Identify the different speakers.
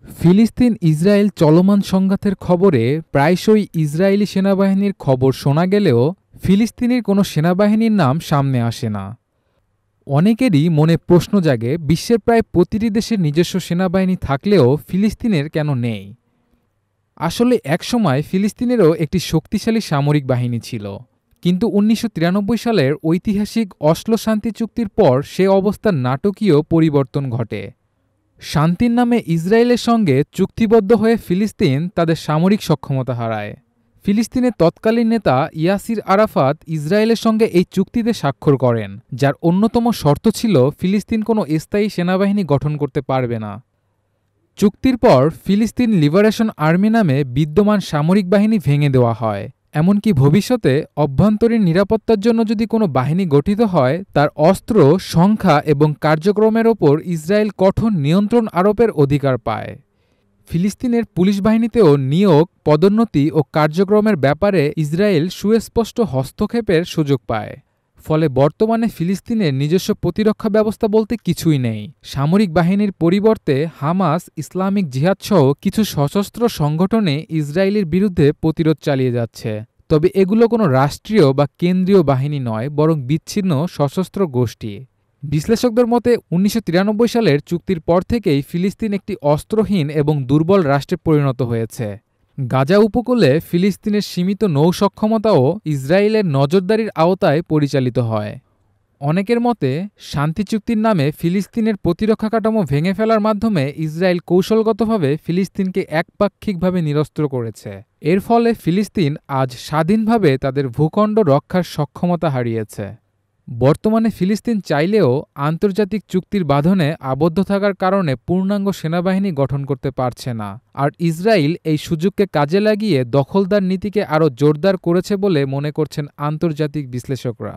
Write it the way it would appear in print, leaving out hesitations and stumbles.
Speaker 1: ফিলিস্তিন ইসরায়েল চলমান সংঘাতের খবরে প্রায়শই ইসরায়েলি সেনাবাহিনীর খবর শোনা গেলেও ফিলিস্তিনের কোনো সেনাবাহিনীর নাম সামনে আসে না। অনেকেরই মনে প্রশ্ন জাগে, বিশ্বের প্রায় প্রতিটি দেশের নিজস্ব সেনাবাহিনী থাকলেও ফিলিস্তিনের কেন নেই। আসলে একসময় ফিলিস্তিনেরও একটি শক্তিশালী সামরিক বাহিনী ছিল, কিন্তু ১৯৯৩ সালের ঐতিহাসিক অসলো শান্তি চুক্তির পর সে অবস্থার নাটকীয় পরিবর্তন ঘটে। শান্তির নামে ইসরায়েলের সঙ্গে চুক্তিবদ্ধ হয়ে ফিলিস্তিন তাদের সামরিক সক্ষমতা হারায়। ফিলিস্তিনের তৎকালীন নেতা ইয়াসির আরাফাত ইসরায়েলের সঙ্গে এই চুক্তিতে স্বাক্ষর করেন, যার অন্যতম শর্ত ছিল ফিলিস্তিন কোনো স্থায়ী সেনাবাহিনী গঠন করতে পারবে না। চুক্তির পর ফিলিস্তিন লিবারেশন আর্মি নামে বিদ্যমান সামরিক বাহিনী ভেঙে দেওয়া হয়। এমনকি ভবিষ্যতে অভ্যন্তরীণ নিরাপত্তার জন্য যদি কোনো বাহিনী গঠিত হয়, তার অস্ত্র, সংখ্যা এবং কার্যক্রমের ওপর ইসরায়েল কঠোর নিয়ন্ত্রণ আরোপের অধিকার পায়। ফিলিস্তিনের পুলিশ বাহিনীতেও নিয়োগ, পদোন্নতি ও কার্যক্রমের ব্যাপারে ইসরায়েল সুস্পষ্ট হস্তক্ষেপের সুযোগ পায়। ফলে বর্তমানে ফিলিস্তিনের নিজস্ব প্রতিরক্ষা ব্যবস্থা বলতে কিছুই নেই। সামরিক বাহিনীর পরিবর্তে হামাস, ইসলামিক জিহাদসহ কিছু সশস্ত্র সংগঠনে ইসরায়েলের বিরুদ্ধে প্রতিরোধ চালিয়ে যাচ্ছে। তবে এগুলো কোনো রাষ্ট্রীয় বা কেন্দ্রীয় বাহিনী নয়, বরং বিচ্ছিন্ন সশস্ত্র গোষ্ঠী। বিশ্লেষকদের মতে ১৯৯৩ সালের চুক্তির পর থেকেই ফিলিস্তিন একটি অস্ত্রহীন এবং দুর্বল রাষ্ট্রে পরিণত হয়েছে। গাজা উপকূলে ফিলিস্তিনের সীমিত নৌ সক্ষমতাও ইসরায়েলের নজরদারির আওতায় পরিচালিত হয়। অনেকের মতে শান্তি চুক্তির নামে ফিলিস্তিনের প্রতিরক্ষা কাঠামো ভেঙে ফেলার মাধ্যমে ইসরায়েল কৌশলগতভাবে ফিলিস্তিনকে একপাক্ষিকভাবে নিরস্ত্র করেছে। এর ফলে ফিলিস্তিন আজ স্বাধীনভাবে তাদের ভূখণ্ড রক্ষার সক্ষমতা হারিয়েছে। বর্তমানে ফিলিস্তিন চাইলেও আন্তর্জাতিক চুক্তির বাঁধনে আবদ্ধ থাকার কারণে পূর্ণাঙ্গ সেনাবাহিনী গঠন করতে পারছে না, আর ইসরায়েল এই সুযোগকে কাজে লাগিয়ে দখলদার নীতিকে আরও জোরদার করেছে বলে মনে করছেন আন্তর্জাতিক বিশ্লেষকরা।